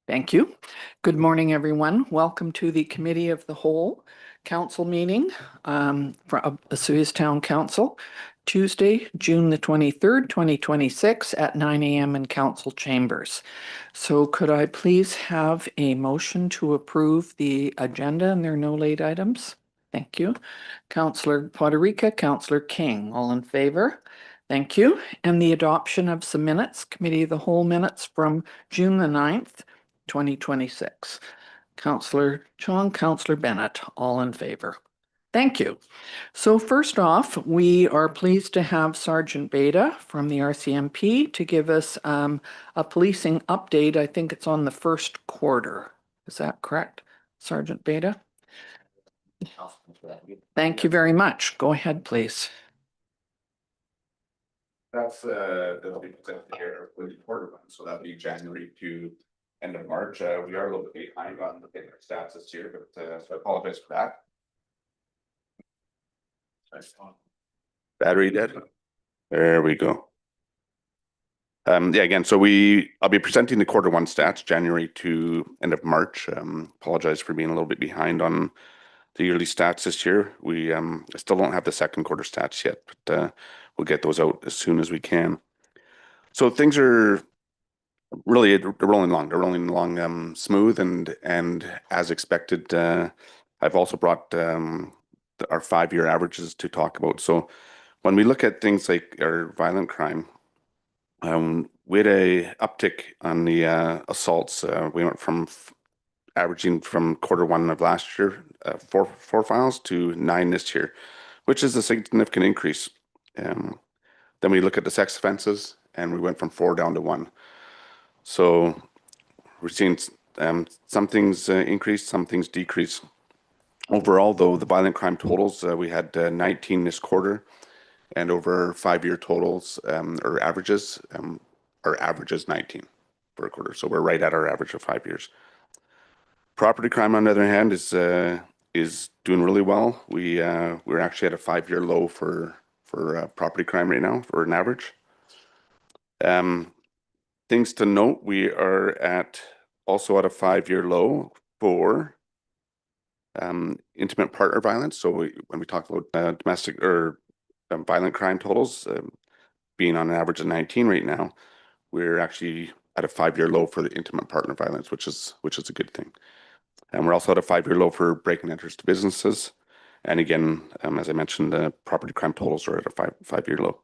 Thank you. Good morning, everyone. Welcome to the Committee of the Whole Council meeting from Osoyoos Town Council, Tuesday, June the 23rd, 2026 at 9 a.m. in Council Chambers. So could I please have a motion to approve the agenda and there are no late items? Thank you. Councillor Poderica, Councillor King, all in favor? Thank you. And the adoption of some minutes, Committee of the Whole minutes from June the 9th, 2026. Councillor Chong, Councillor Bennett, all in favor. Thank you. So first off, we are pleased to have Sergeant Beta from the RCMP to give us a policing update. I think it's on the first quarter. Is that correct, Sergeant Beta? Thank you very much. Go ahead, please. That's that'll be presented here with the quarter one, so that'll be January to end of March. We are a little bit behind on the our stats this year, but so I apologize for that. Battery dead. There we go. Yeah, again, so I'll be presenting the quarter one stats, January to end of March. Apologize for being a little bit behind on the yearly stats this year. We still don't have the second quarter stats yet, but we'll get those out as soon as we can. So things are really rolling along. They're rolling along smooth and as expected. I've also brought our 5-year averages to talk about. So when we look at things like our violent crime, we had a uptick on the assaults. We went from averaging from quarter one of last year, four files to 9 this year, which is a significant increase. Then we look at the sex offenses, and we went from 4 down to 1. So we're seeing some things increase, some things decrease. Overall, though, the violent crime totals, we had 19 this quarter, and over 5-year totals, or averages, our average is 19 for a quarter. So we're right at our average of 5 years. Property crime, on the other hand, is doing really well. We're actually at a 5-year low for property crime right now for an average. Things to note: we are also at a 5-year low for intimate partner violence. So when we talk about domestic or violent crime totals being on an average of 19 right now, we're actually at a 5-year low for the intimate partner violence, which is a good thing. And we're also at a 5-year low for break and enters to businesses. And again, as I mentioned, the property crime totals are at a 5-year low.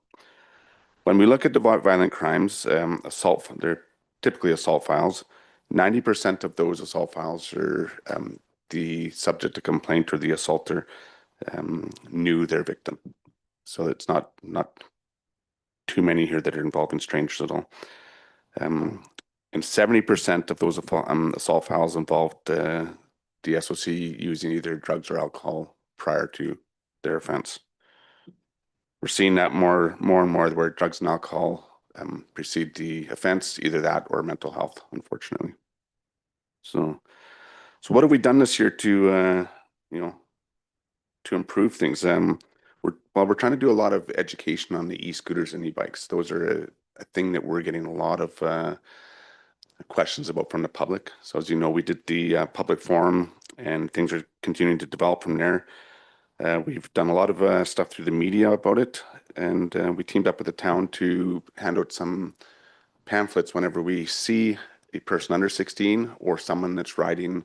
When we look at the violent crimes, they're typically assault files. 90% of those assault files are the subject of complaint or the assaulter knew their victim. So it's not too many here that are involving strangers at all. And 70% of those assault files involved the SOC using either drugs or alcohol prior to their offense. We're seeing that more and more where drugs and alcohol precede the offense, either that or mental health, unfortunately. So what have we done this year to improve things? We're trying to do a lot of education on the e-scooters and e-bikes. Those are a thing that we're getting a lot of questions about from the public. So as you know, we did the public forum, and things are continuing to develop from there. We've done a lot of stuff through the media about it, and we teamed up with the town to hand out some pamphlets whenever we see a person under 16 or someone that's riding,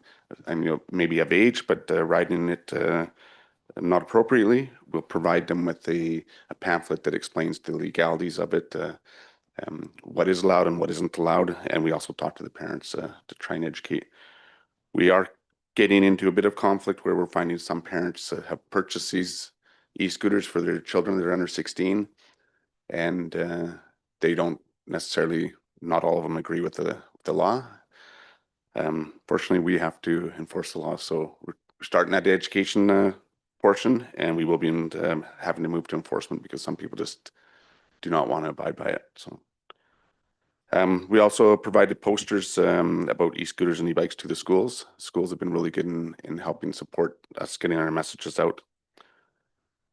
maybe of age, but riding it not appropriately. We'll provide them with a pamphlet that explains the legalities of it, what is allowed and what isn't allowed, and we also talk to the parents to try and educate. We are getting into a bit of conflict where we're finding some parents have purchased these e-scooters for their children that are under 16, and they don't necessarily, not all of them agree with the law. Fortunately, we have to enforce the law, so we're starting at the education portion, and we will be having to move to enforcement because some people just do not want to abide by it. So we also provided posters about e-scooters and e-bikes to the schools. Schools have been really good in helping support us getting our messages out.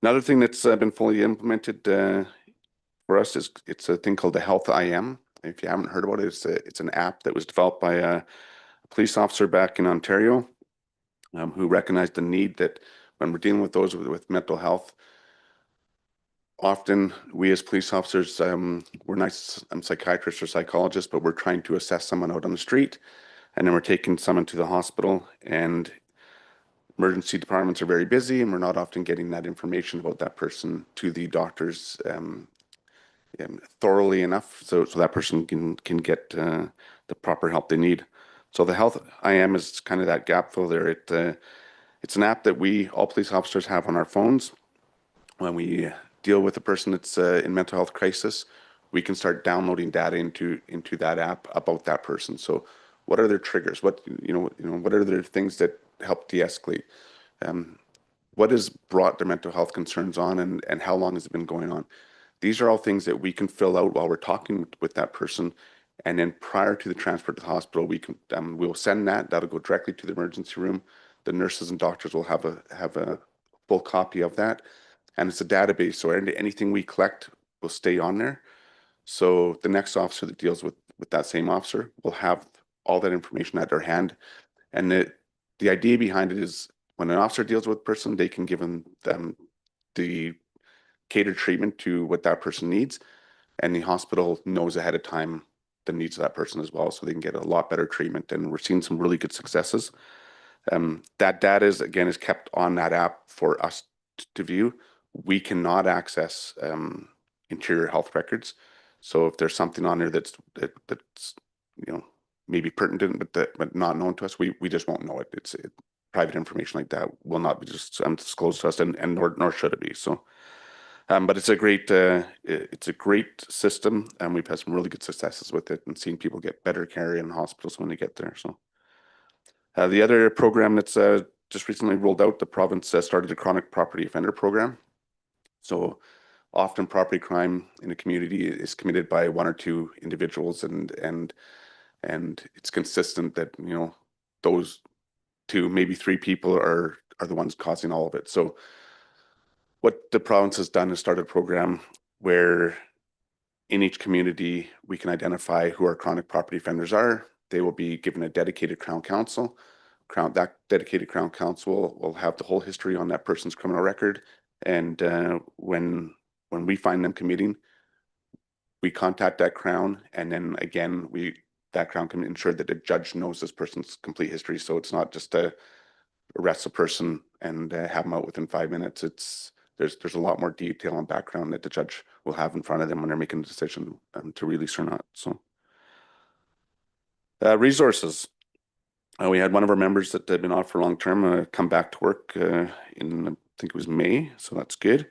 Another thing that's been fully implemented for us is it's a thing called the Health IM. If you haven't heard about it, it's an app that was developed by a police officer back in Ontario who recognized the need that when we're dealing with those with mental health, often we as police officers, we're not psychiatrists or psychologists, but we're trying to assess someone out on the street, and then we're taking someone to the hospital, and emergency departments are very busy, and we're not often getting that information about that person to the doctors thoroughly enough, so that person can get the proper help they need. So the Health IM is kind of that gap fill there. It's an app that all police officers have on our phones. When we deal with a person that's in mental health crisis, we can start downloading data into that app about that person. So what are their triggers? What are their things that help de-escalate? What has brought their mental health concerns on, and how long has it been going on? These are all things that we can fill out while we're talking with that person. And then prior to the transfer to the hospital, we'll send that. That'll go directly to the emergency room. The nurses and doctors will have a full copy of that. And it's a database. So anything we collect will stay on there. So the next officer that deals with that same officer will have all that information at their hand. And the idea behind it is when an officer deals with a person, they can give them the catered treatment to what that person needs, and the hospital knows ahead of time the needs of that person as well, so they can get a lot better treatment. And we're seeing some really good successes. That data is kept on that app for us to view. We cannot access interior health records, so if there's something on there that's maybe pertinent but not known to us, we just won't know it. Private information like that will not be just disclosed to us, and nor should it be. So. But it's a great system, and we've had some really good successes with it, and seeing people get better care in hospitals when they get there. So the other program that's just recently rolled out, the province started a chronic property offender program. So often property crime in a community is committed by one or two individuals, and it's consistent that those two, maybe three people are the ones causing all of it. So what the province has done is started a program where in each community we can identify who our chronic property offenders are. They will be given a dedicated Crown Counsel. That dedicated Crown Counsel will have the whole history on that person's criminal record. And when we find them committing, we contact that Crown, and then again that Crown can ensure that the judge knows this person's complete history. So it's not just arrest a person and have them out within 5 minutes. There's a lot more detail and background that the judge will have in front of them when they're making the decision to release or not. So resources. We had one of our members that had been off for long term come back to work in, I think it was May, so that's good.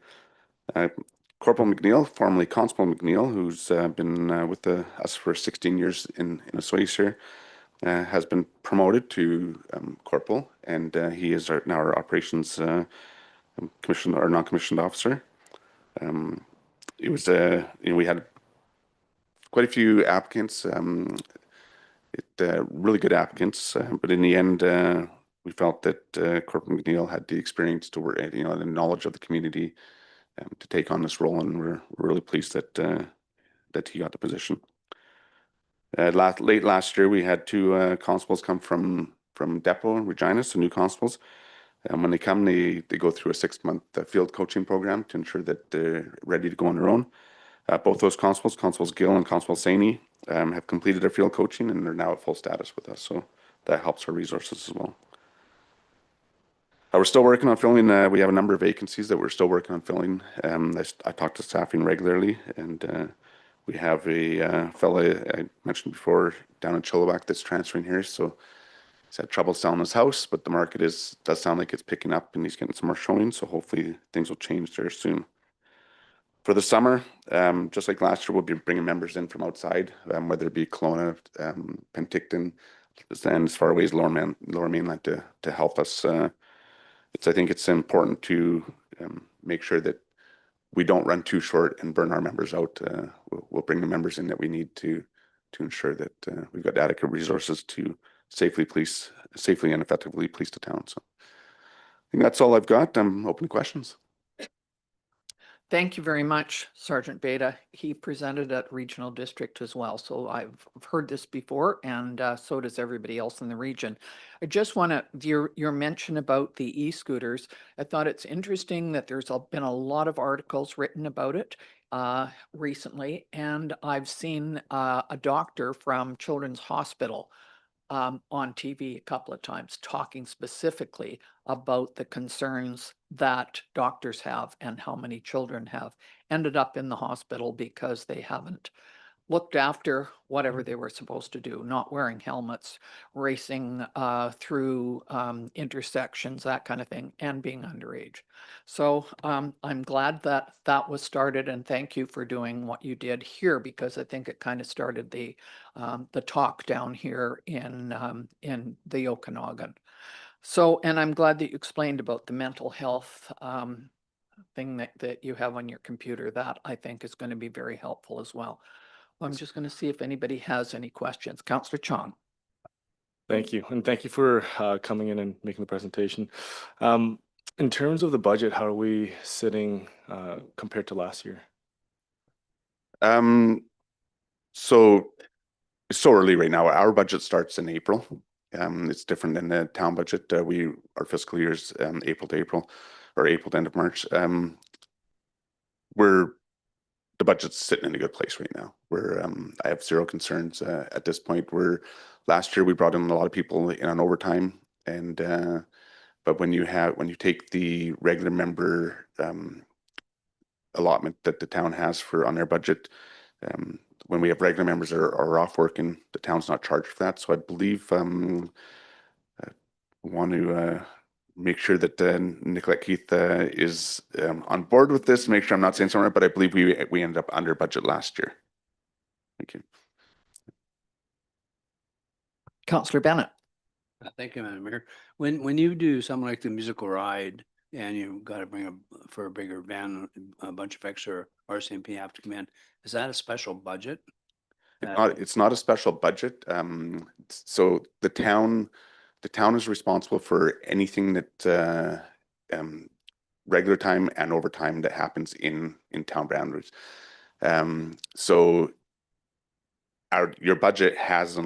Corporal McNeil, formerly Constable McNeil, who's been with us for 16 years in Oswego here, has been promoted to corporal, and he is now our operations commissioned or non-commissioned officer. It was we had quite a few applicants, really good applicants, but in the end, we felt that Corporal McNeil had the experience to work, the knowledge of the community to take on this role, and we're really pleased that he got the position. Late last year, we had two constables come from Depot in Regina, so new constables. And when they come, they go through a 6-month field coaching program to ensure that they're ready to go on their own. Both those Constables Gill and Constable Saney, have completed their field coaching, and they're now at full status with us. So that helps our resources as well. We're still working on filling. We have a number of vacancies that we're still working on filling. I talk to staffing regularly, and we have a fella I mentioned before down in Chilliwack that's transferring here. So he's had trouble selling his house, but the market does sound like it's picking up, and he's getting some more showings. So hopefully things will change there soon. For the summer, just like last year, we'll be bringing members in from outside, whether it be Kelowna, Penticton, and as far away as Lower Mainland to help us. I think it's important to make sure that we don't run too short and burn our members out. We'll bring the members in that we need to ensure that we've got adequate resources to safely and effectively police the town. So I think that's all I've got. I'm open to questions. Thank you very much, Sergeant Beta. He presented at Regional District as well, so I've heard this before, and so does everybody else in the region. I just want to, your mention about the e-scooters, I thought it's interesting that there's been a lot of articles written about it recently, and I've seen a doctor from Children's Hospital on TV a couple of times talking specifically about the concerns that doctors have and how many children have ended up in the hospital because they haven't looked after whatever they were supposed to do, not wearing helmets, racing through intersections, that kind of thing, and being underage. So I'm glad that that was started, and thank you for doing what you did here, because I think it kind of started the talk down here in the Okanagan. So, and I'm glad that you explained about the mental health thing that you have on your computer. That I think is going to be very helpful as well. I'm just going to see if anybody has any questions. Councillor Chong. Thank you. And thank you for coming in and making the presentation. In terms of the budget, how are we sitting compared to last year? So it's so early right now. Our budget starts in April. It's different than the town budget. Our fiscal year's April to April, or April to end of March. The budget's sitting in a good place right now. I have zero concerns at this point. Last year we brought in a lot of people in on overtime, and but when you take the regular member allotment that the town has on their budget, when we have regular members that are off working, the town's not charged for that. So I believe I want to make sure that Nicolette Keith is on board with this. Make sure I'm not saying something, but I believe we ended up under budget last year. Thank you. Councillor Bennett. Thank you, Madam Mayor. When you do something like the musical ride and you've got to bring for a bigger van, a bunch of extra RCMP have to come in, is that a special budget? It's not a special budget. So the town is responsible for anything that regular time and overtime that happens in town boundaries. So your budget has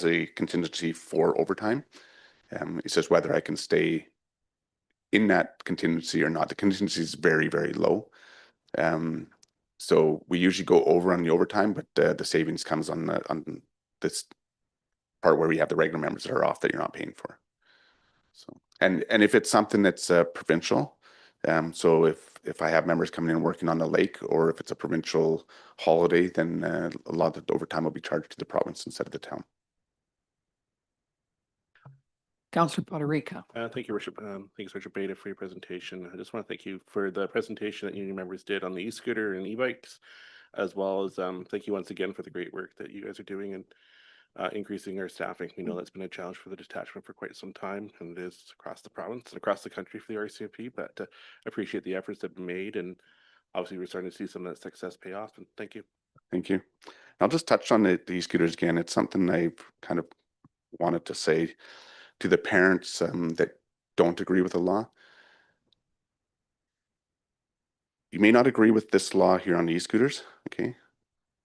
a contingency for overtime. It says whether I can stay in that contingency or not. The contingency is very, very low. So we usually go over on the overtime, but the savings comes on this part where we have the regular members that are off that you're not paying for. So and if it's something that's provincial, so if I have members coming in and working on the lake, or if it's a provincial holiday, then a lot of the overtime will be charged to the province instead of the town. Councillor Poderica. Thank you, Worship. Thanks, Sergeant Beta, for your presentation. I just want to thank you for the presentation that union members did on the e-scooter and e-bikes, as well as thank you once again for the great work that you guys are doing and increasing our staffing. We know that's been a challenge for the detachment for quite some time, and it is across the province and across the country for the RCMP, but I appreciate the efforts that have been made, and obviously we're starting to see some of that success pay off, and thank you. Thank you. I'll just touch on the e-scooters again. It's something I've kind of wanted to say to the parents that don't agree with the law. You may not agree with this law here on e-scooters, okay?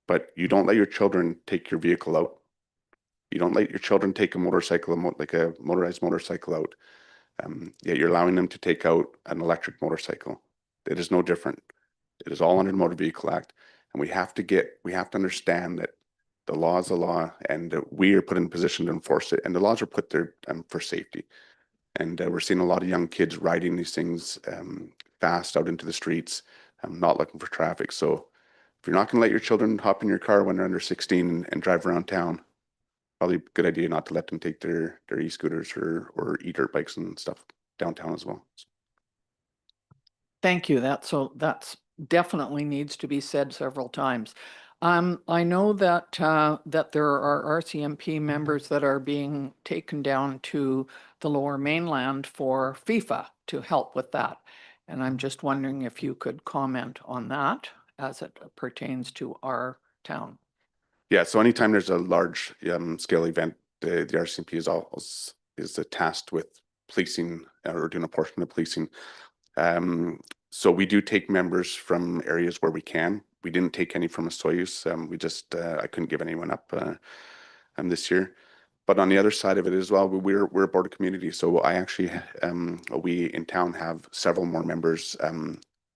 But you don't let your children take your vehicle out. You don't let your children take a motorcycle, like a motorized motorcycle out. Yet you're allowing them to take out an electric motorcycle. It is no different. It is all under the Motor Vehicle Act. And we have to understand that the law is a law, and we are put in a position to enforce it. And the laws are put there for safety. And we're seeing a lot of young kids riding these things fast out into the streets, not looking for traffic. So if you're not going to let your children hop in your car when they're under 16 and drive around town, probably a good idea not to let them take their e-scooters or e-dirt bikes and stuff downtown as well. Thank you. That's definitely needs to be said several times. I know that that there are RCMP members that are being taken down to the Lower Mainland for FIFA to help with that. And I'm just wondering if you could comment on that as it pertains to our town. Yeah, so anytime there's a large scale event, the RCMP is tasked with policing or doing a portion of policing. So we do take members from areas where we can. We didn't take any from Osoyoos. We just I couldn't give anyone up this year. But on the other side of it as well, we're a border community. So I actually we in town have several more members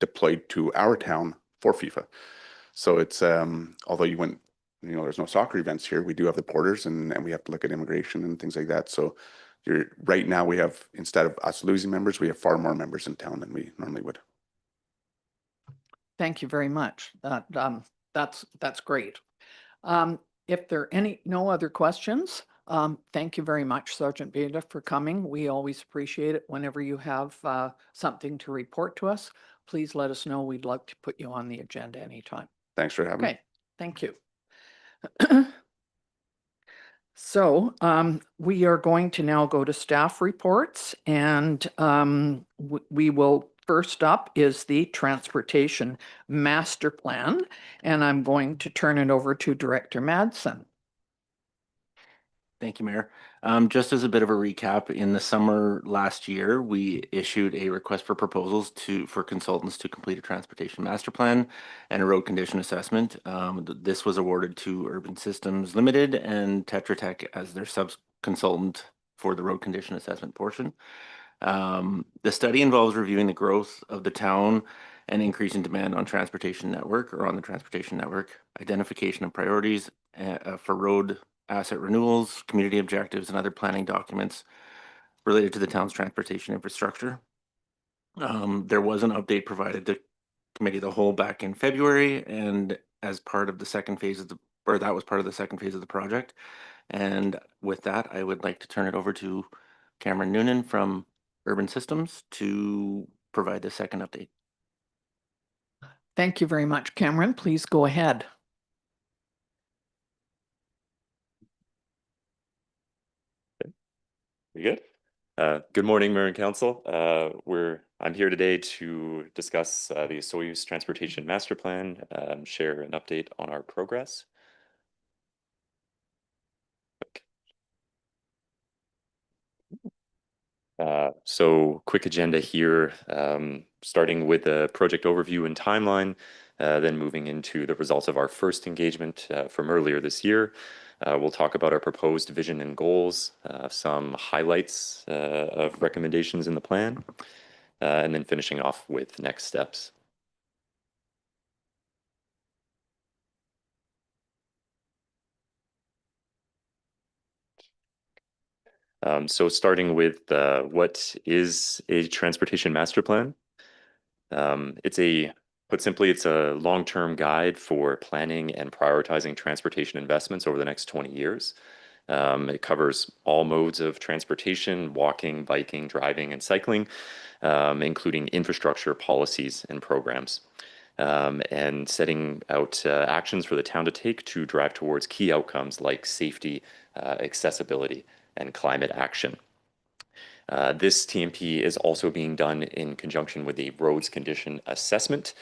deployed to our town for FIFA. So it's although there's no soccer events here, we do have the porters and we have to look at immigration and things like that. So right now we have, instead of us losing members, we have far more members in town than we normally would. Thank you very much. That's great. If there are no other questions, thank you very much, Sergeant Beta, for coming. We always appreciate it. Whenever you have something to report to us, please let us know. We'd love to put you on the agenda anytime. Thanks for having me. Okay, thank you. So we are going to now go to staff reports, and we will, first up is the Transportation Master Plan, and I'm going to turn it over to Director Madsen. Thank you, Mayor. Just as a bit of a recap, in the summer last year, we issued a request for proposals for consultants to complete a transportation master plan and a road condition assessment. This was awarded to Urban Systems Limited and Tetra Tech as their sub-consultant for the road condition assessment portion. The study involves reviewing the growth of the town and increasing demand on the transportation network, identification of priorities for road asset renewals, community objectives, and other planning documents related to the town's transportation infrastructure. There was an update provided to Committee of the Whole back in February, and as part of the second phase of that was part of the second phase of the project. And with that, I would like to turn it over to Cameron Noonan from Urban Systems to provide the second update. Thank you very much, Cameron. Please go ahead. Good. Good morning, Mayor and Council. I'm here today to discuss the Osoyoos Transportation Master Plan, share an update on our progress. So quick agenda here, starting with a project overview and timeline, then moving into the results of our first engagement from earlier this year. We'll talk about our proposed vision and goals, some highlights of recommendations in the plan, and then finishing off with next steps. So starting with what is a transportation master plan? Put simply, it's a long-term guide for planning and prioritizing transportation investments over the next 20 years. It covers all modes of transportation, walking, biking, driving, and cycling, including infrastructure policies and programs, and setting out actions for the town to take to drive towards key outcomes like safety, accessibility, and climate action. This TMP is also being done in conjunction with a roads condition assessment.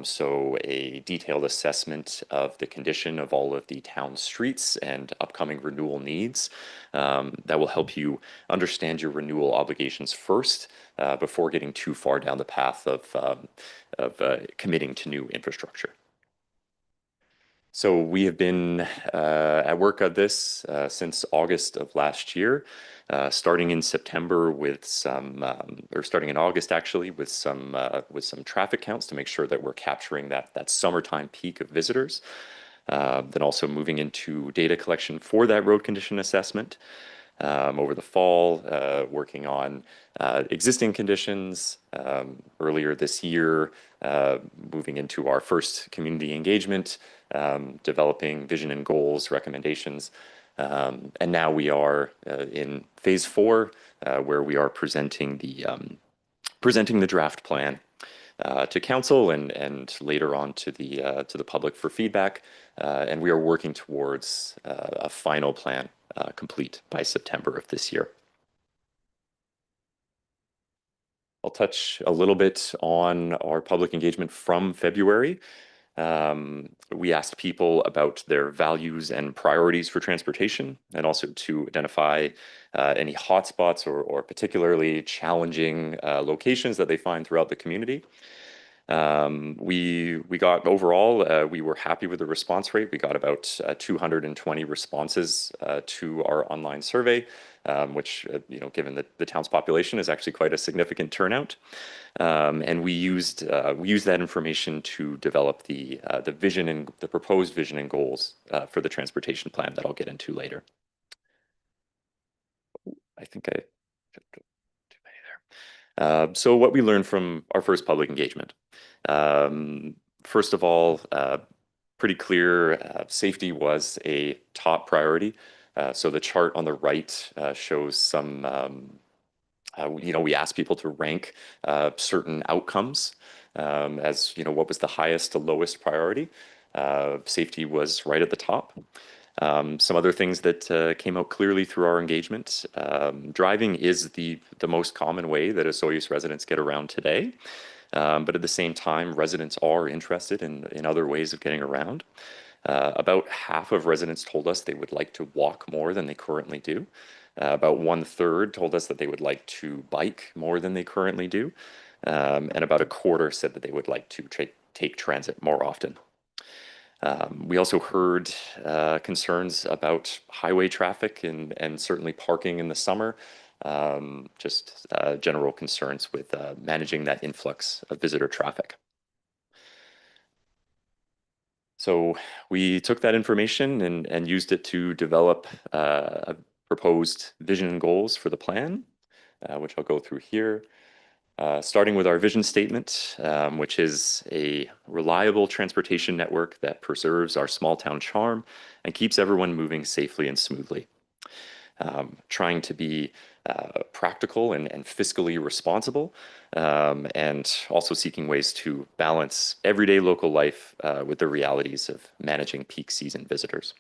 So a detailed assessment of the condition of all of the town streets and upcoming renewal needs that will help you understand your renewal obligations first before getting too far down the path of committing to new infrastructure. So we have been at work on this since August of last year, starting in September with starting in August actually with some traffic counts to make sure that we're capturing that summertime peak of visitors. Then also moving into data collection for that road condition assessment. Over the fall, working on existing conditions. Earlier this year, moving into our first community engagement, developing vision and goals, recommendations. And now we are in phase 4, where we are presenting the draft plan to council and later on to the public for feedback. And we are working towards a final plan complete by September of this year. I'll touch a little bit on our public engagement from February. We asked people about their values and priorities for transportation, and also to identify any hotspots or particularly challenging locations that they find throughout the community. We got overall, we were happy with the response rate. We got about 220 responses to our online survey, which, given the town's population, is actually quite a significant turnout. And we used that information to develop the vision and the proposed vision and goals for the transportation plan that I'll get into later. I think I jumped too many there. So what we learned from our first public engagement. First of all, pretty clear, safety was a top priority. So the chart on the right shows some, we asked people to rank certain outcomes as, what was the highest to lowest priority. Safety was right at the top. Some other things that came out clearly through our engagement. Driving is the most common way that Osoyoos residents get around today. But at the same time, residents are interested in other ways of getting around. About half of residents told us they would like to walk more than they currently do. About 1/3 told us that they would like to bike more than they currently do. And about a quarter said that they would like to take transit more often. We also heard concerns about highway traffic and certainly parking in the summer. Just general concerns with managing that influx of visitor traffic. So we took that information and used it to develop a proposed vision and goals for the plan, which I'll go through here. Starting with our vision statement, which is a reliable transportation network that preserves our small town charm and keeps everyone moving safely and smoothly. Trying to be practical and fiscally responsible, and also seeking ways to balance everyday local life with the realities of managing peak season visitors.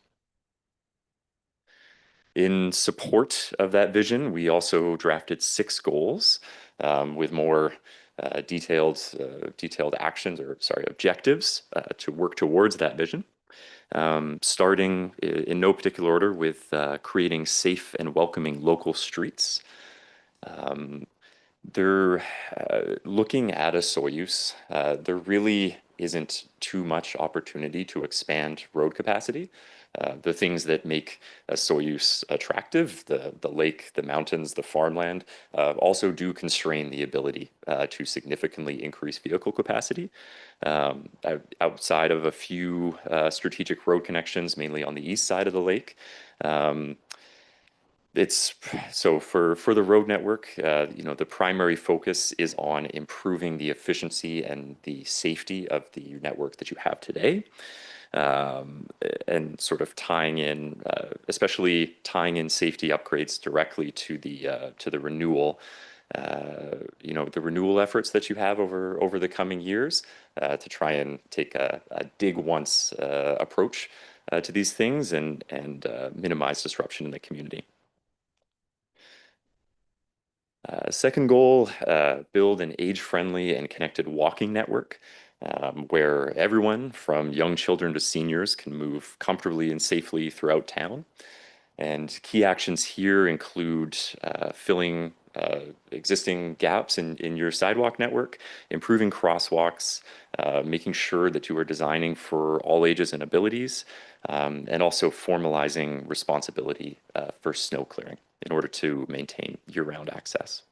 In support of that vision, we also drafted 6 goals with more detailed actions, or objectives to work towards that vision. Starting in no particular order with creating safe and welcoming local streets. They're looking at Osoyoos, there really isn't too much opportunity to expand road capacity. The things that make Osoyoos attractive, the lake, the mountains, the farmland, also do constrain the ability to significantly increase vehicle capacity. Outside of a few strategic road connections, mainly on the east side of the lake. So for the road network, the primary focus is on improving the efficiency and the safety of the network that you have today. And sort of tying in, especially tying in safety upgrades directly to the renewal, the renewal efforts that you have over the coming years, to try and take a dig once approach to these things and minimize disruption in the community. Second goal, build an age-friendly and connected walking network where everyone from young children to seniors can move comfortably and safely throughout town. And key actions here include filling existing gaps in your sidewalk network, improving crosswalks, making sure that you are designing for all ages and abilities, and also formalizing responsibility for snow clearing in order to maintain year-round access.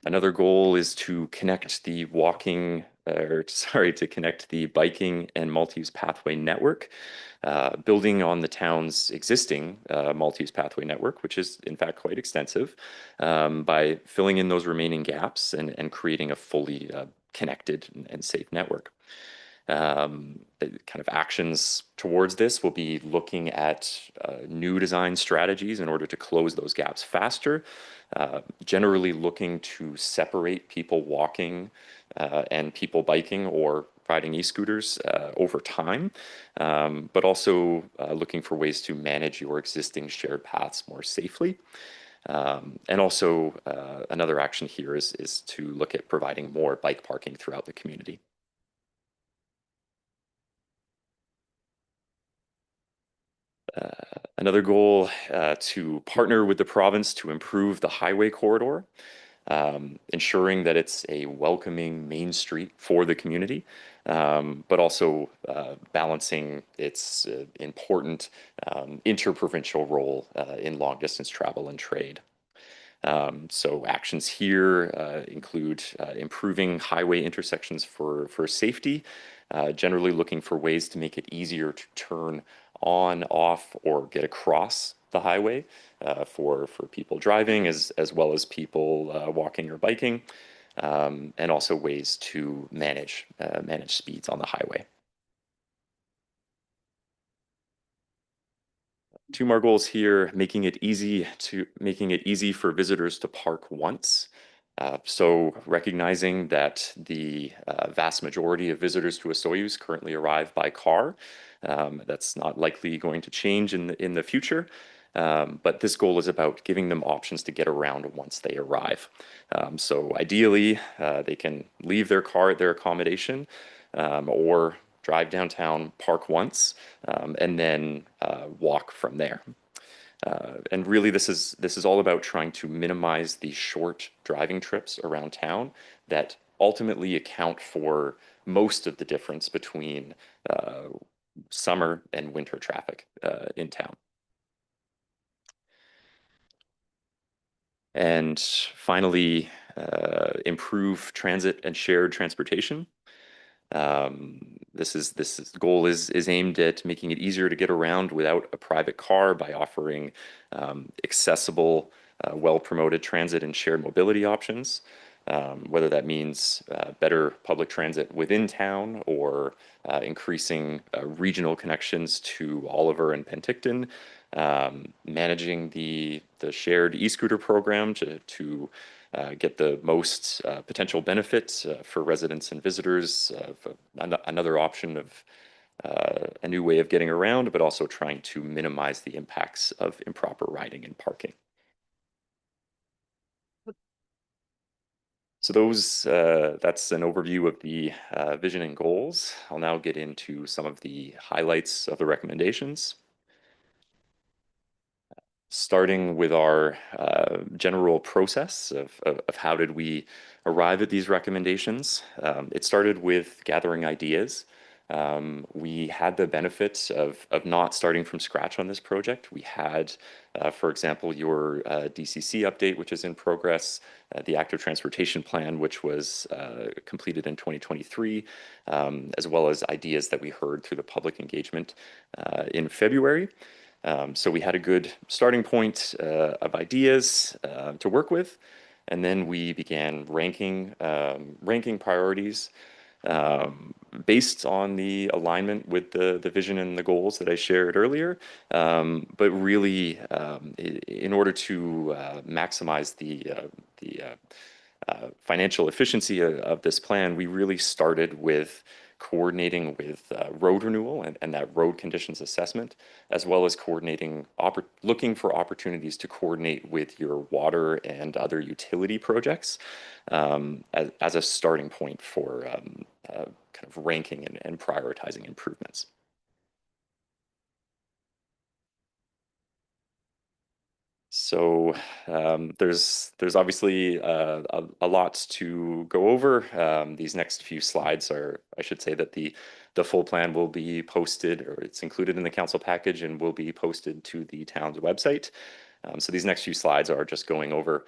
Another goal is to connect the biking and multi-use pathway network, building on the town's existing multi-use pathway network, which is in fact quite extensive, by filling in those remaining gaps and creating a fully connected and safe network. Kind of actions towards this will be looking at new design strategies in order to close those gaps faster, generally looking to separate people walking and people biking or riding e-scooters over time, but also looking for ways to manage your existing shared paths more safely. And also another action here is to look at providing more bike parking throughout the community. Another goal to partner with the province to improve the highway corridor. ensuring that it's a welcoming main street for the community, but also balancing its important interprovincial role in long distance travel and trade. So actions here include improving highway intersections for safety, generally looking for ways to make it easier to turn on, off, or get across the highway for people driving as well as people walking or biking, and also ways to manage speeds on the highway. Two more goals here: making it easy for visitors to park once. So recognizing that the vast majority of visitors to Osoyoos currently arrive by car. That's not likely going to change in the future. But this goal is about giving them options to get around once they arrive. So ideally, they can leave their car at their accommodation, or drive downtown, park once, and then walk from there. And really, this is all about trying to minimize the short driving trips around town that ultimately account for most of the difference between summer and winter traffic in town. And finally, improve transit and shared transportation. This goal is aimed at making it easier to get around without a private car by offering accessible, well-promoted transit and shared mobility options, whether that means better public transit within town or increasing regional connections to Oliver and Penticton, managing the shared e-scooter program to get the most potential benefits for residents and visitors, another option of a new way of getting around, but also trying to minimize the impacts of improper riding and parking. So that's an overview of the vision and goals. I'll now get into some of the highlights of the recommendations. Starting with our general process of how did we arrive at these recommendations. It started with gathering ideas. We had the benefits of not starting from scratch on this project. We had, for example, your DCC update, which is in progress, the active transportation plan, which was completed in 2023, as well as ideas that we heard through the public engagement in February. So we had a good starting point of ideas to work with, and then we began ranking priorities based on the alignment with the vision and the goals that I shared earlier. But really, in order to maximize the financial efficiency of this plan, we really started with coordinating with road renewal and that road conditions assessment, as well as looking for opportunities to coordinate with your water and other utility projects as a starting point for kind of ranking and prioritizing improvements. So there's obviously a lot to go over. These next few slides I should say that the full plan will be posted, or it's included in the council package and will be posted to the town's website. So these next few slides are just going over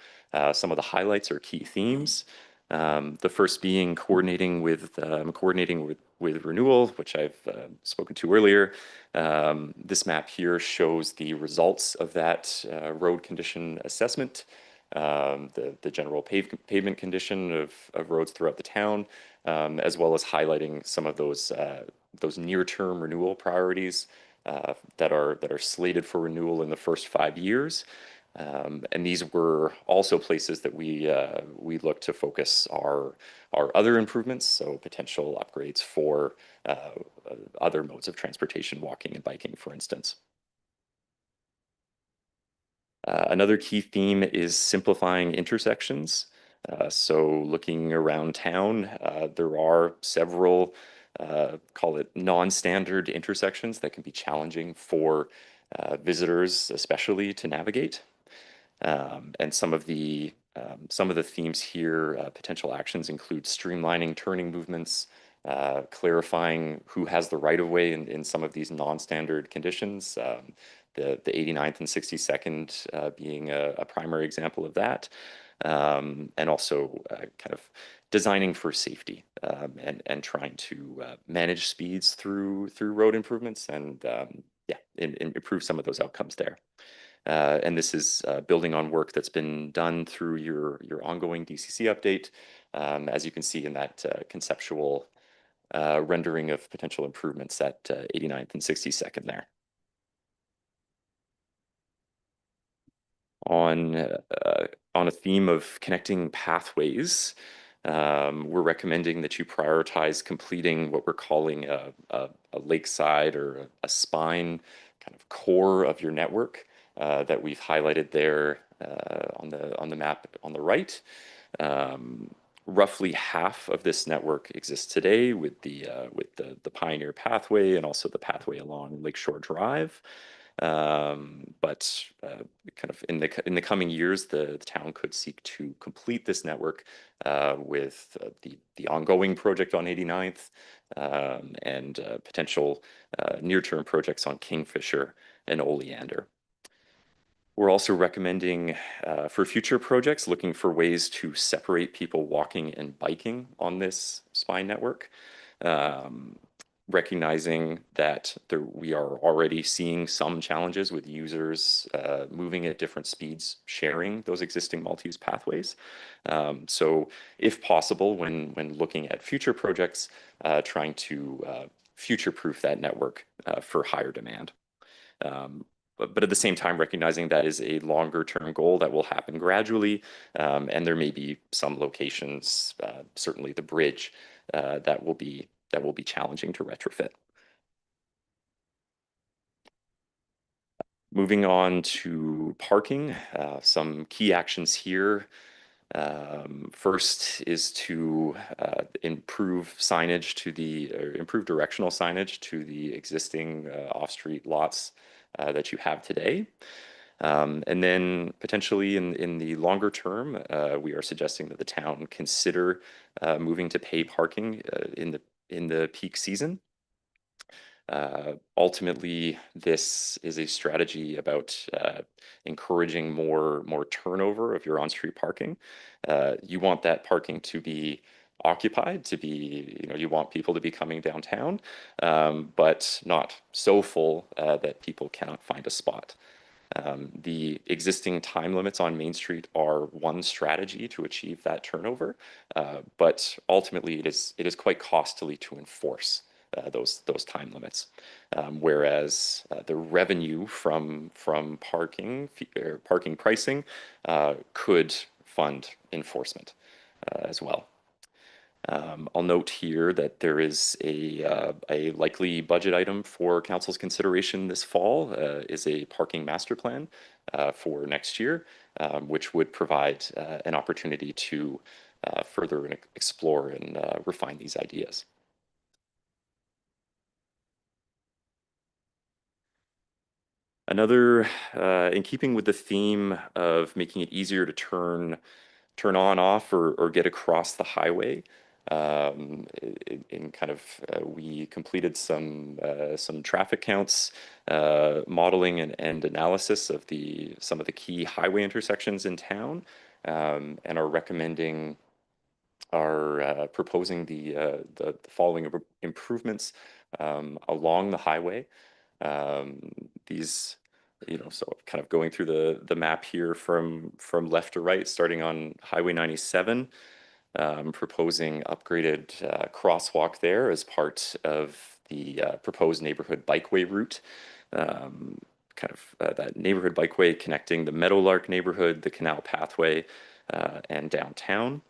some of the highlights or key themes. The first being coordinating with renewal, which I've spoken to earlier. This map here shows the results of that road condition assessment, the general pavement condition of roads throughout the town, as well as highlighting some of those near-term renewal priorities that are slated for renewal in the first 5 years. And these were also places that we look to focus our other improvements, so potential upgrades for other modes of transportation, walking and biking, for instance. Another key theme is simplifying intersections. So looking around town, there are several, call it non-standard intersections that can be challenging for visitors, especially to navigate. And some of the Some of the themes here, potential actions include streamlining turning movements, clarifying who has the right of way in some of these non-standard conditions. The 89th and 62nd being a primary example of that. And also kind of designing for safety and trying to manage speeds through road improvements and yeah, and improve some of those outcomes there. And this is building on work that's been done through your ongoing DCC update, as you can see in that conceptual rendering of potential improvements at 89th and 62nd there. On a theme of connecting pathways, we're recommending that you prioritize completing what we're calling a lakeside or a spine kind of core of your network that we've highlighted there on the map on the right. Roughly half of this network exists today with the Pioneer Pathway and also the pathway along Lakeshore Drive. But kind of in the coming years, the town could seek to complete this network with the ongoing project on 89th and potential near-term projects on Kingfisher and Oleander. We're also recommending for future projects looking for ways to separate people walking and biking on this spine network. Recognizing that we are already seeing some challenges with users moving at different speeds, sharing those existing multi-use pathways. So if possible, when looking at future projects, trying to future-proof that network for higher demand. But at the same time, recognizing that is a longer-term goal that will happen gradually, and there may be some locations, certainly the bridge, that will be challenging to retrofit. Moving on to parking, some key actions here. First is to improve signage improve directional signage to the existing off-street lots that you have today. And then potentially in the longer term, we are suggesting that the town consider moving to pay parking in the peak season. Ultimately, this is a strategy about encouraging more turnover of your on-street parking. You want that parking to be occupied, you want people to be coming downtown, but not so full that people cannot find a spot. The existing time limits on Main Street are one strategy to achieve that turnover, but ultimately it is quite costly to enforce those time limits. Whereas the revenue from parking pricing could fund enforcement as well. I'll note here that there is a likely budget item for council's consideration this fall is a parking master plan for next year, which would provide an opportunity to further explore and refine these ideas. Another, in keeping with the theme of making it easier to turn on, off, or get across the highway, we completed some traffic counts, modeling and analysis of some of the key highway intersections in town, and proposing the following improvements along the highway. These, so kind of going through the map here from left to right, starting on Highway 97, proposing upgraded crosswalk there as part of the proposed neighborhood bikeway route. That neighborhood bikeway connecting the Meadowlark neighborhood, the Canal Pathway, and downtown.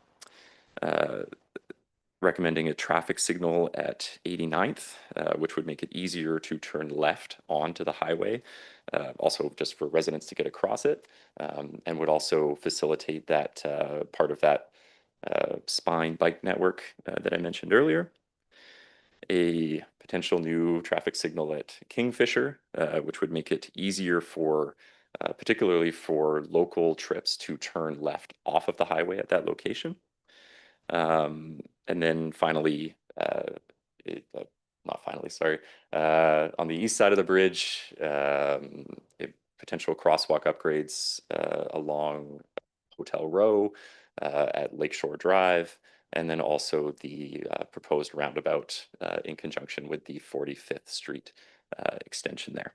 Recommending a traffic signal at 89th, which would make it easier to turn left onto the highway, also just for residents to get across it, and would also facilitate that part of that spine bike network that I mentioned earlier. A potential new traffic signal at Kingfisher, which would make it easier for particularly for local trips to turn left off of the highway at that location. And then finally, not finally, sorry, on the east side of the bridge, potential crosswalk upgrades along Hotel Row at Lakeshore Drive, and then also the proposed roundabout in conjunction with the 45th Street extension there.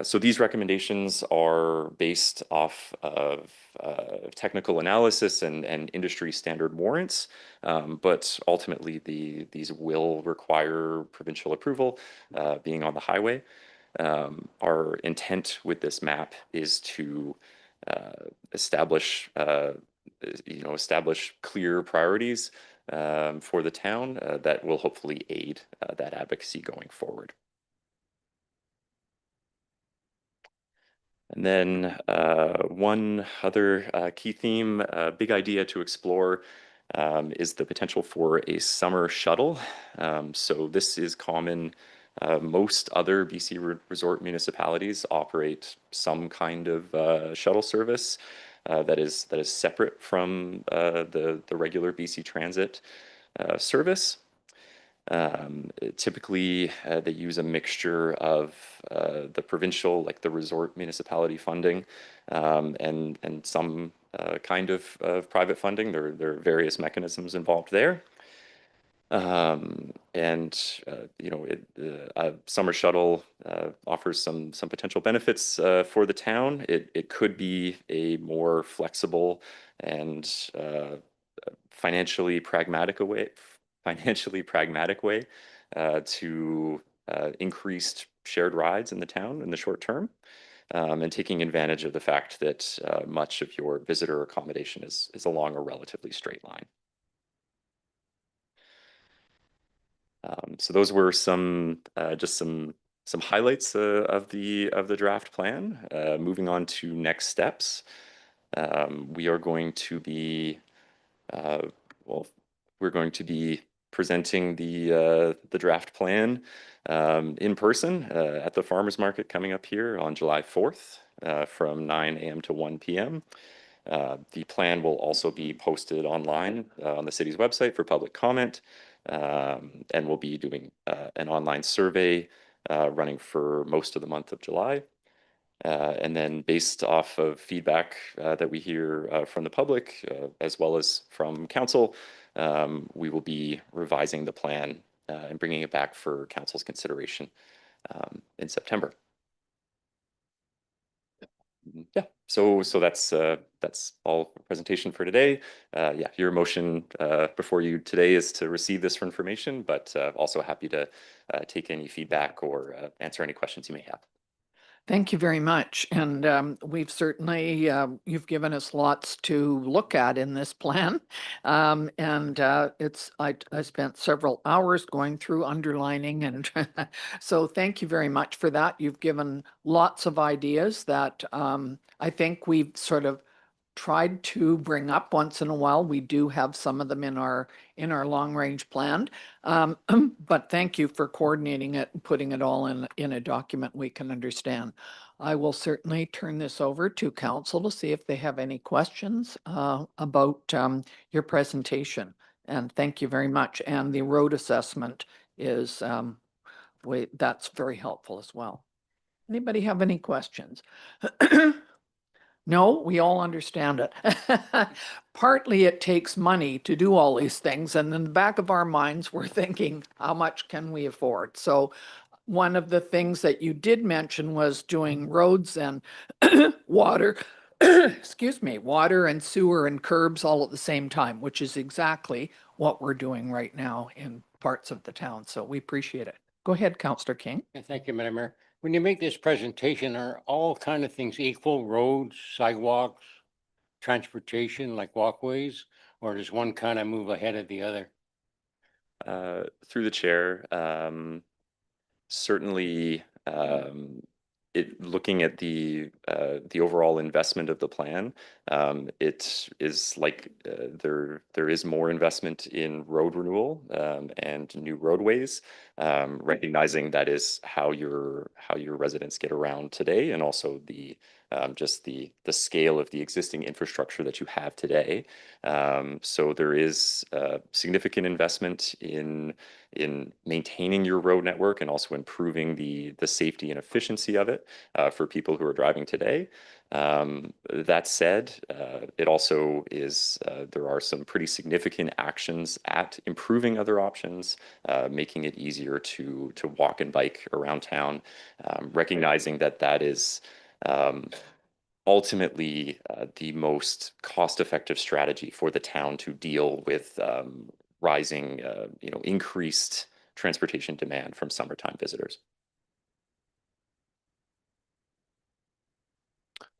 So these recommendations are based off of technical analysis and industry standard warrants, but ultimately these will require provincial approval, being on the highway. Our intent with this map is to establish clear priorities for the town that will hopefully aid that advocacy going forward. And then one other key theme, big idea to explore is the potential for a summer shuttle. So this is common. Most other BC resort municipalities operate some kind of shuttle service that is separate from the regular BC Transit service. Typically, they use a mixture of the provincial, like the resort municipality funding, and some kind of private funding. There are various mechanisms involved there. A summer shuttle offers some potential benefits for the town. It could be a more flexible and financially pragmatic way to increased shared rides in the town in the short term, and taking advantage of the fact that much of your visitor accommodation is along a relatively straight line. So those were some highlights of the draft plan. Moving on to next steps, we are going to be we're going to be presenting the draft plan in person at the farmers market coming up here on July 4th from 9 a.m. to 1 p.m. The plan will also be posted online on the city's website for public comment, and we'll be doing an online survey running for most of the month of July. And then based off of feedback that we hear from the public, as well as from council, we will be revising the plan and bringing it back for council's consideration in September. Yeah, so that's all presentation for today. Yeah, your motion before you today is to receive this for information, but also happy to take any feedback or answer any questions you may have. Thank you very much. And we've certainly, you've given us lots to look at in this plan. I spent several hours going through underlining, and so thank you very much for that. You've given lots of ideas that I think we've sort of tried to bring up once in a while. We do have some of them in our long range plan, but thank you for coordinating it and putting it all in a document we can understand. I will certainly turn this over to council to see if they have any questions about your presentation. And thank you very much. And the road assessment is that's very helpful as well. Anybody have any questions? No, we all understand it. Partly it takes money to do all these things. And in the back of our minds, we're thinking, how much can we afford? So one of the things that you did mention was doing roads and water, excuse me, water and sewer and curbs all at the same time, which is exactly what we're doing right now in parts of the town. So we appreciate it. Go ahead, Councillor King. Thank you, Madam Mayor. When you make this presentation, are all kind of things equal, roads, sidewalks, transportation, like walkways, or does one kind of move ahead of the other? Through the chair, certainly looking at the overall investment of the plan, it is like there is more investment in road renewal and new roadways, recognizing that is how your residents get around today, and also just the scale of the existing infrastructure that you have today. So there is significant investment in maintaining your road network and also improving the safety and efficiency of it for people who are driving today. That said, it also is there are some pretty significant actions at improving other options, making it easier to walk and bike around town, recognizing that that is ultimately the most cost-effective strategy for the town to deal with rising, increased transportation demand from summertime visitors.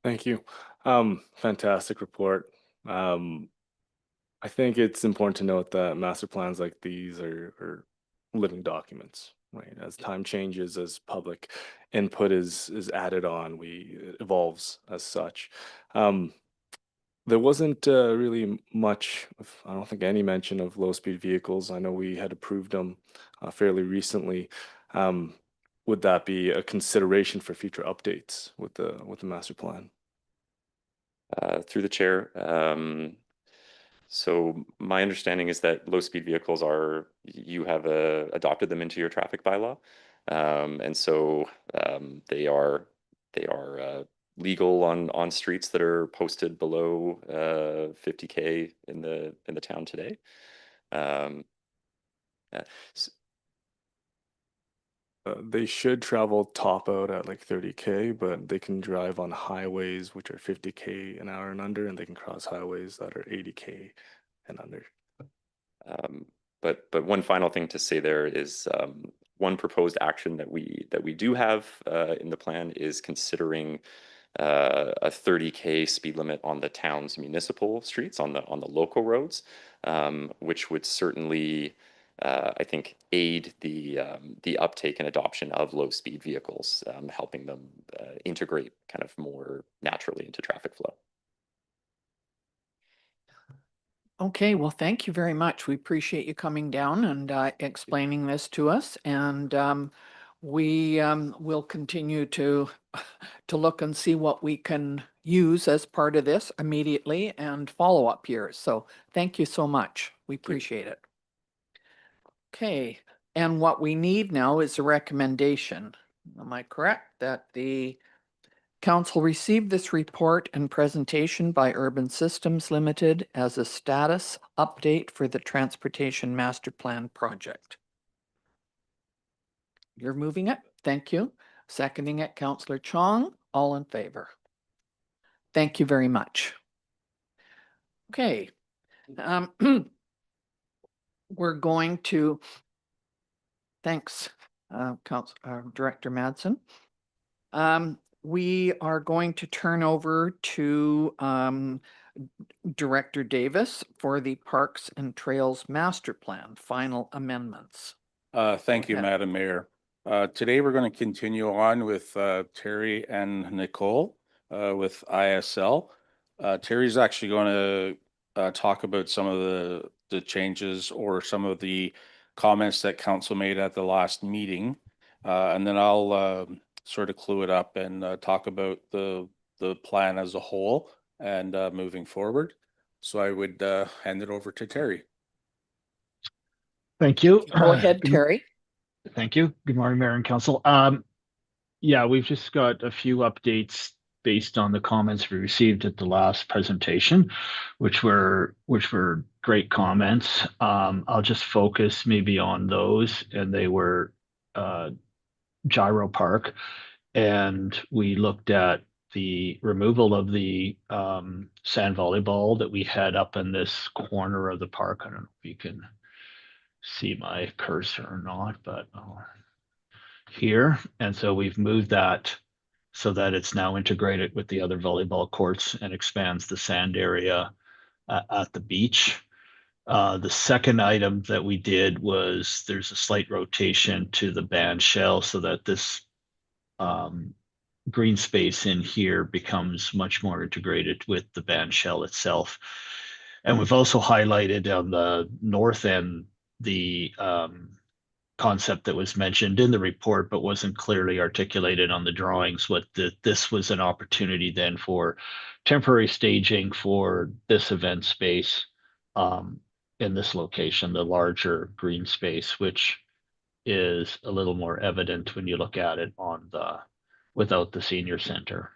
Thank you. Fantastic report. I think it's important to note that master plans like these are living documents, right? As time changes, as public input is added on, it evolves as such. There wasn't really much I don't think any mention of low-speed vehicles. I know we had approved them fairly recently. Would that be a consideration for future updates with the master plan? Through the chair, so my understanding is that low-speed vehicles you have adopted them into your traffic bylaw, and so they are legal on streets that are posted below 50K in the town today. Yeah. They should travel top out at like 30K, but they can drive on highways which are 50K an hour and under, and they can cross highways that are 80K and under. But one final thing to say there is one proposed action that we do have in the plan is considering a 30K speed limit on the town's municipal streets, on the local roads, which would certainly I think aid the uptake and adoption of low-speed vehicles, helping them integrate kind of more naturally into traffic flow. Okay, well, thank you very much. We appreciate you coming down and explaining this to us. And we will continue to look and see what we can use as part of this immediately and follow up here. So thank you so much. We appreciate it. Okay, and what we need now is a recommendation. Am I correct that the council received this report and presentation by Urban Systems Limited as a status update for the Transportation Master Plan project? You're moving it. Thank you. Seconding it, Councillor Chong. All in favor? Thank you very much. Okay. We're going to, thanks, Director Madsen. We are going to turn over to Director Davis for the Parks and Trails Master Plan final amendments. Thank you, Okay. Madam Mayor. Today we're going to continue on with Terry and Nicole with ISL. Terry's actually going to talk about some of the changes or some of the comments that council made at the last meeting, and then I'll sort of clue it up and talk about the plan as a whole and moving forward. So I would hand it over to Terry. Thank you. Go ahead, Terry. Thank you. Good morning, Mayor and Council. Yeah, we've just got a few updates based on the comments we received at the last presentation, which were great comments. I'll just focus maybe on those, and they were Gyro Park, and we looked at the removal of the sand volleyball that we had up in this corner of the park. I don't know if you can see my cursor or not, but here. And so we've moved that so that it's now integrated with the other volleyball courts and expands the sand area at the beach. The second item that we did was there's a slight rotation to the band shell so that this green space in here becomes much more integrated with the band shell itself. And we've also highlighted on the north end the concept that was mentioned in the report, but wasn't clearly articulated on the drawings, this was an opportunity then for temporary staging for this event space in this location, the larger green space, which is a little more evident when you look at it without the senior center.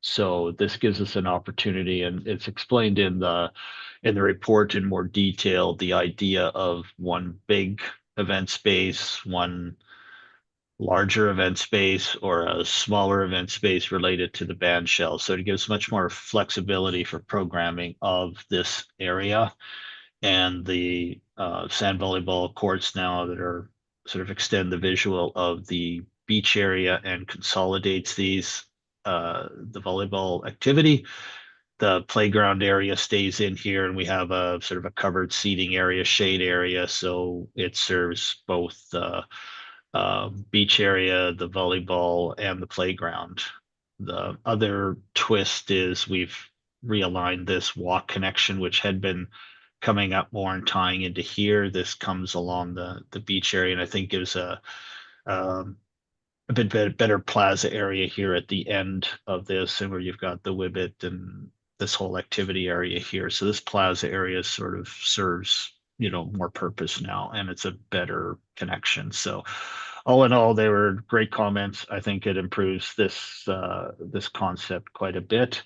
So this gives us an opportunity, and it's explained in the report in more detail, the idea of one big event space, one larger event space, or a smaller event space related to the band shell. So it gives much more flexibility for programming of this area. And the sand volleyball courts now that are sort of extend the visual of the beach area and consolidates the volleyball activity. The playground area stays in here, and we have a sort of a covered seating area, shade area, so it serves both the beach area, the volleyball, and the playground. The other twist is we've realigned this walk connection, which had been coming up more and tying into here. This comes along the beach area, and I think gives a bit better plaza area here at the end of this, and where you've got the Wibbit and this whole activity area here. So this plaza area sort of serves, more purpose now, and it's a better connection. So all in all, they were great comments. I think it improves this concept quite a bit.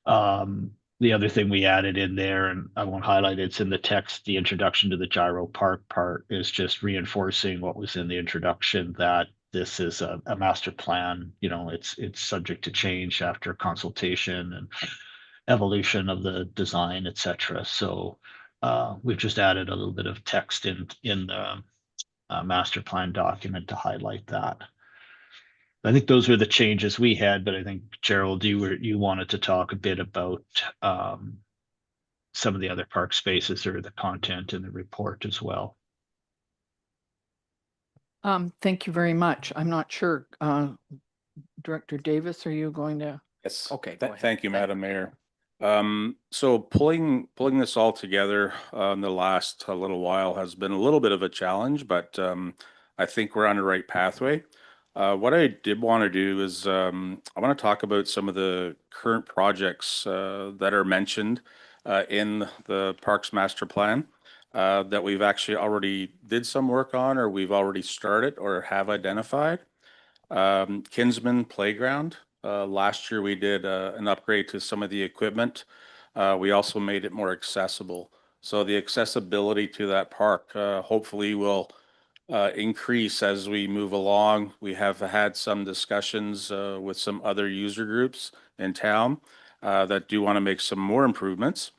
The other thing we added in there, and I won't highlight it's in the text, the introduction to the gyro park part is just reinforcing what was in the introduction, that this is a master plan. It's subject to change after consultation and evolution of the design, etc. So we've just added a little bit of text in the master plan document to highlight that. I think those were the changes we had, but I think Gerald, you wanted to talk a bit about some of the other park spaces or the content in the report as well. Thank you very much. I'm not sure, Director Davis, are you going to? Yes. Okay, go ahead. Thank you, Madam Mayor. So pulling this all together in the last little while has been a little bit of a challenge, but I think we're on the right pathway. What I did want to do is I want to talk about some of the current projects that are mentioned in the Parks Master Plan that we've actually already did some work on, or we've already started or have identified. Kinsman Playground. Last year we did an upgrade to some of the equipment. We also made it more accessible. So the accessibility to that park hopefully will increase as we move along. We have had some discussions with some other user groups in town that do want to make some more improvements.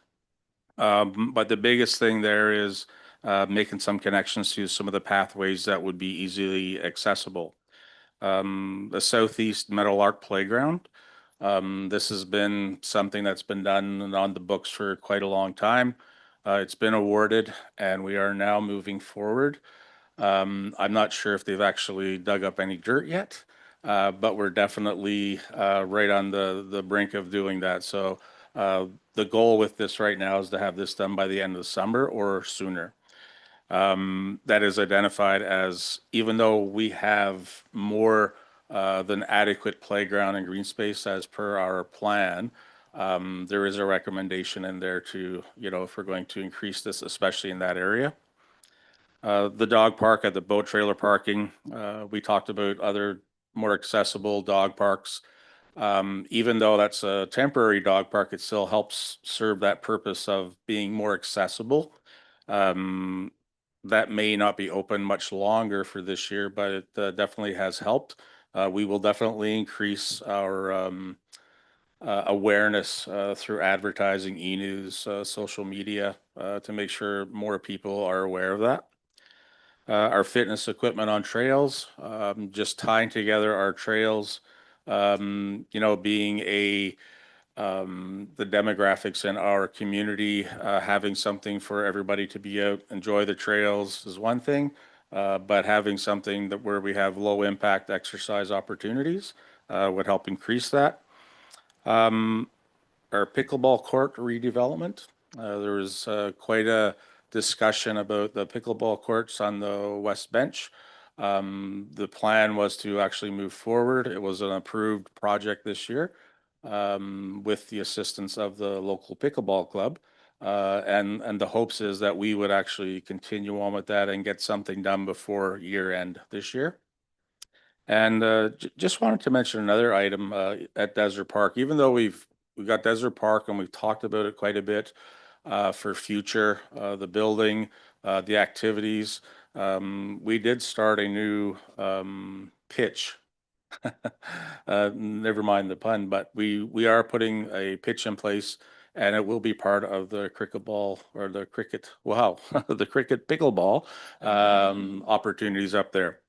But the biggest thing there is making some connections to some of the pathways that would be easily accessible. The Southeast Meadowlark Playground. This has been something that's been done on the books for quite a long time. It's been awarded, and we are now moving forward. I'm not sure if they've actually dug up any dirt yet, but we're definitely right on the brink of doing that. So the goal with this right now is to have this done by the end of the summer or sooner. That is identified as, even though we have more than adequate playground and green space as per our plan, there is a recommendation in there to, if we're going to increase this, especially in that area. The dog park at the boat trailer parking, we talked about other more accessible dog parks. Even though that's a temporary dog park, it still helps serve that purpose of being more accessible. That may not be open much longer for this year, but it definitely has helped. We will definitely increase our awareness through advertising, e-news, social media, to make sure more people are aware of that. Our fitness equipment on trails, just tying together our trails, being the demographics in our community, having something for everybody to be out, enjoy the trails is one thing, but having something where we have low impact exercise opportunities would help increase that. Our pickleball court redevelopment, there was quite a discussion about the pickleball courts on the West Bench. The plan was to actually move forward. It was an approved project this year with the assistance of the local pickleball club. And the hopes is that we would actually continue on with that and get something done before year end this year. And just wanted to mention another item at Desert Park. Even though we've got Desert Park and we've talked about it quite a bit for future, the building, the activities, we did start a new pitch. Never mind the pun, but we are putting a pitch in place, and it will be part of the cricket ball or the cricket. Wow, the cricket pickleball opportunities up there.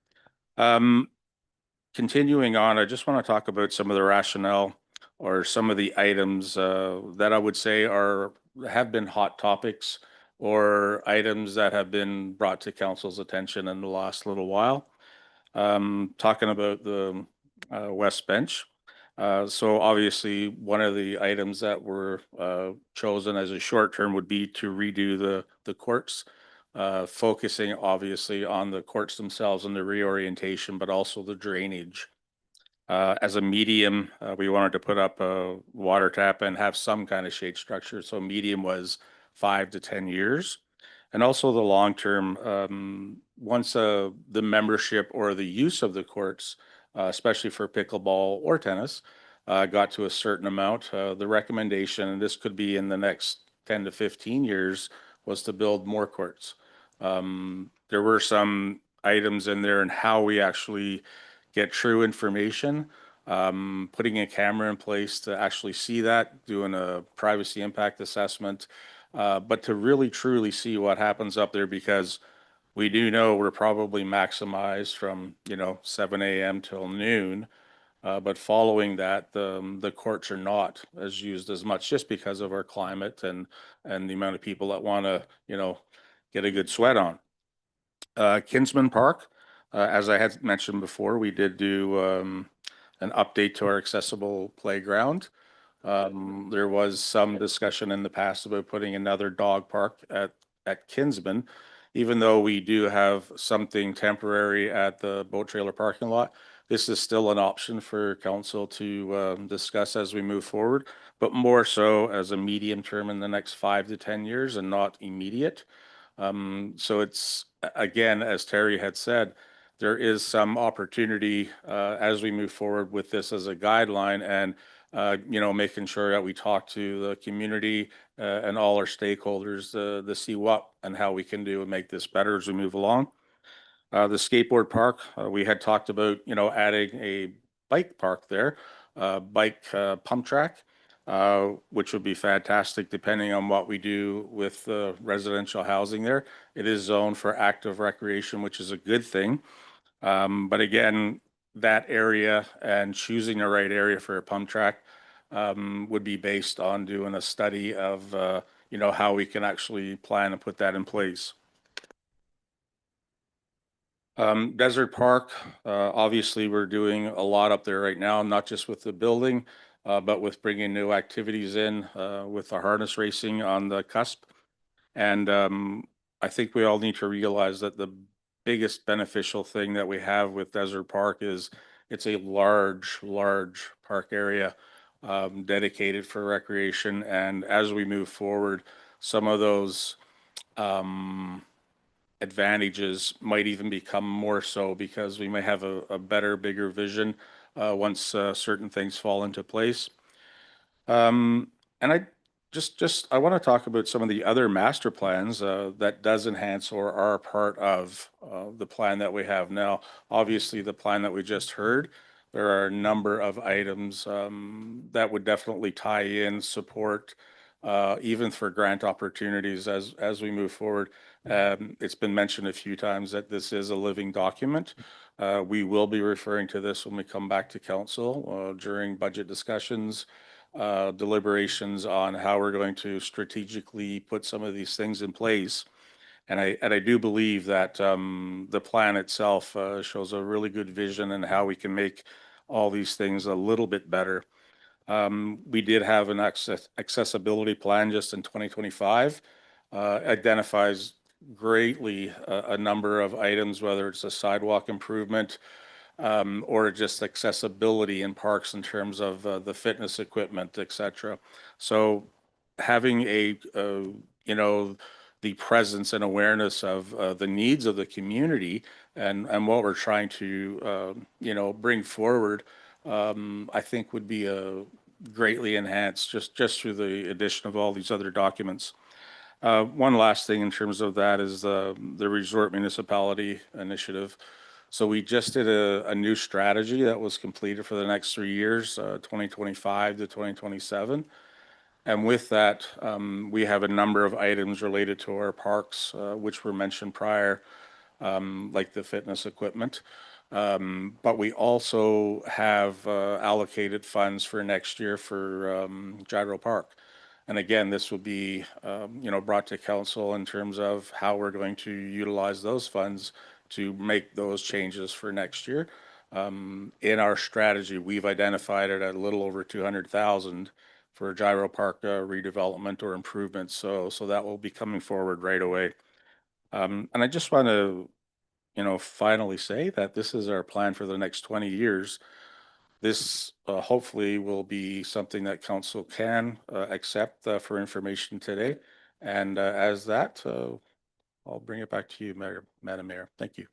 Continuing on, I just want to talk about some of the rationale or some of the items that I would say have been hot topics or items that have been brought to council's attention in the last little while. Talking about the West Bench. So obviously, one of the items that were chosen as a short term would be to redo the courts, focusing obviously on the courts themselves and the reorientation, but also the drainage. As a medium, we wanted to put up a water tap and have some kind of shade structure. So medium was 5 to 10 years. And also the long term, once the membership or the use of the courts, especially for pickleball or tennis, got to a certain amount, the recommendation, and this could be in the next 10 to 15 years, was to build more courts. There were some items in there and how we actually get true information, putting a camera in place to actually see that, doing a privacy impact assessment, but to really truly see what happens up there, because we do know we're probably maximized from 7 a.m. till noon. But following that, the courts are not as used as much just because of our climate and the amount of people that want to get a good sweat on. Kinsman Park, as I had mentioned before, we did do an update to our accessible playground. There was some discussion in the past about putting another dog park at Kinsman, even though we do have something temporary at the boat trailer parking lot. This is still an option for council to discuss as we move forward, but more so as a medium term in the next 5 to 10 years and not immediate. So it's, again, as Terry had said, there is some opportunity as we move forward with this as a guideline, and making sure that we talk to the community and all our stakeholders to see what and how we can do and make this better as we move along. The skateboard park, we had talked about, adding a bike park there, bike pump track, which would be fantastic depending on what we do with the residential housing there. It is zoned for active recreation, which is a good thing. But again, that area and choosing the right area for a pump track would be based on doing a study of, how we can actually plan and put that in place. Desert Park, obviously we're doing a lot up there right now, not just with the building, but with bringing new activities in with the harness racing on the cusp. And I think we all need to realize that the biggest beneficial thing that we have with Desert Park is it's a large park area dedicated for recreation. And as we move forward, some of those advantages might even become more so because we may have a better, bigger vision once certain things fall into place. And I I want to talk about some of the other master plans that does enhance or are part of the plan that we have now. Obviously, the plan that we just heard, there are a number of items that would definitely tie in, support, even for grant opportunities as we move forward. It's been mentioned a few times that this is a living document. We will be referring to this when we come back to council during budget discussions, deliberations on how we're going to strategically put some of these things in place. And I do believe that the plan itself shows a really good vision and how we can make all these things a little bit better. We did have an accessibility plan just in 2025, identifies greatly a number of items, whether it's a sidewalk improvement or just accessibility in parks in terms of the fitness equipment, et cetera. So having you know, the presence and awareness of the needs of the community and what we're trying to, you know, bring forward, I think would be greatly enhanced just through the addition of all these other documents. One last thing in terms of that is the Resort Municipality Initiative. So we just did a new strategy that was completed for the next 3 years, 2025 to 2027. And with that, we have a number of items related to our parks, which were mentioned prior, like the fitness equipment. But we also have allocated funds for next year for Gyro Park. And again, this will be, you know, brought to council in terms of how we're going to utilize those funds to make those changes for next year. In our strategy, we've identified it at a little over 200,000 for Gyro Park redevelopment or improvements. So that will be coming forward right away. And I just want to, you know, finally say that this is our plan for the next 20 years. This hopefully will be something that council can accept for information today. And as that, I'll bring it back to you, Madam Mayor. Thank you.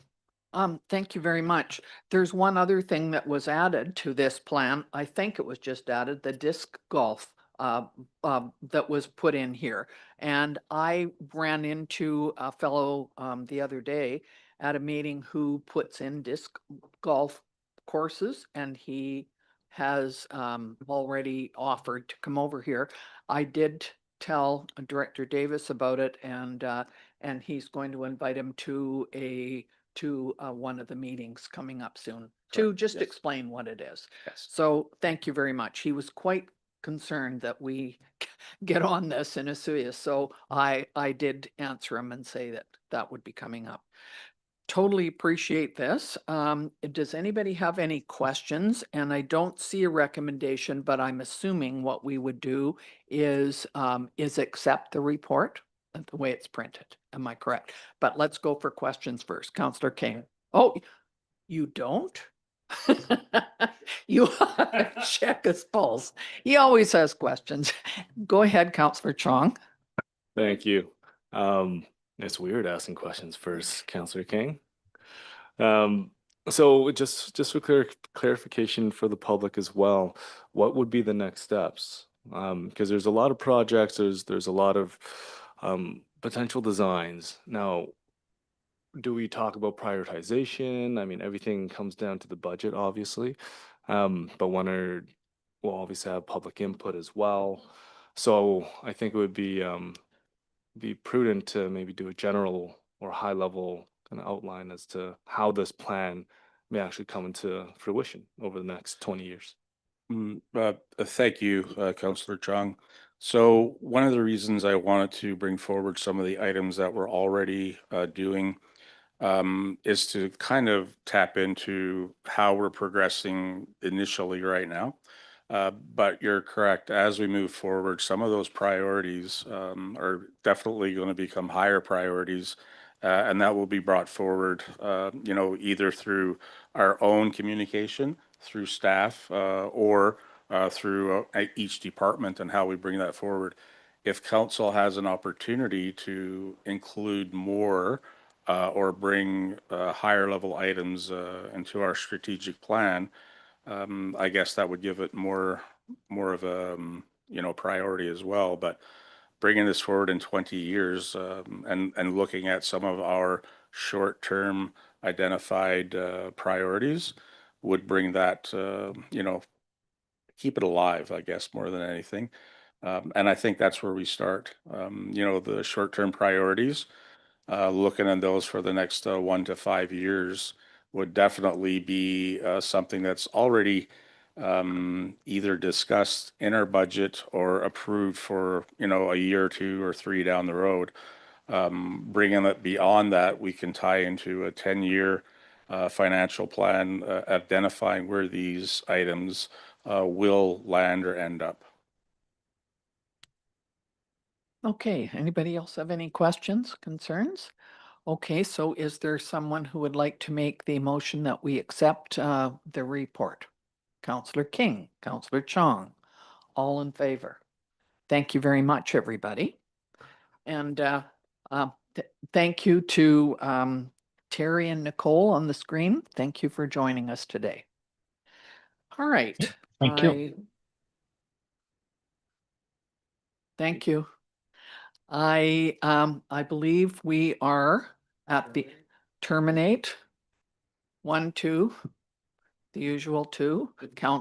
Thank you very much. There's one other thing that was added to this plan. I think it was just added, the disc golf that was put in here. And I ran into a fellow the other day at a meeting who puts in disc golf courses, and he has already offered to come over here. I did tell Director Davis about it, and he's going to invite him to one of the meetings coming up soon to Correct. just Yes. explain what it is. Yes. So thank you very much. He was quite concerned that we get on this in Esuias. So I did answer him and say that that would be coming up. Totally appreciate this. Does anybody have any questions? And I don't see a recommendation, but I'm assuming what we would do is accept the report the way it's printed. Am I correct? But let's go for questions first. Councillor King. Oh, you don't? You check his pulse. He always has questions. Go ahead, Councillor Chong. Thank you. It's weird asking questions first, Councillor King. So just for clarification for the public as well, what would be the next steps? Because there's a lot of projects, there's a lot of potential designs. Now, do we talk about prioritization? I mean, everything comes down to the budget, obviously. But we'll obviously have public input as well. So I think it would be prudent to maybe do a general or high level kind of outline as to how this plan may actually come into fruition over the next 20 years. Thank you, Councillor Chung. So one of the reasons I wanted to bring forward some of the items that we're already doing is to kind of tap into how we're progressing initially right now. But you're correct. As we move forward, some of those priorities are definitely going to become higher priorities, and that will be brought forward, you know, either through our own communication, through staff, or through each department and how we bring that forward. If council has an opportunity to include more or bring higher level items into our strategic plan, I guess that would give it more of a you know, priority as well. But bringing this forward in 20 years and looking at some of our short-term identified priorities would bring that you know, keep it alive, I guess, more than anything. And I think that's where we start. You know, the short-term priorities, looking at those for the next 1 to 5 years would definitely be something that's already either discussed in our budget or approved for, you know, a year or 2 or 3 down the road. Bringing it beyond that, we can tie into a 10-year financial plan, identifying where these items will land or end up. Okay, anybody else have any questions, concerns? Okay, so is there someone who would like to make the motion that we accept the report? Councillor King, Councillor Chong, all in favor. Thank you very much, everybody. And thank you to Terry and Nicole on the screen. Thank you for joining us today. All right. Thank you. Thank you. I believe we are at the terminate 1, 2, the usual 2, count.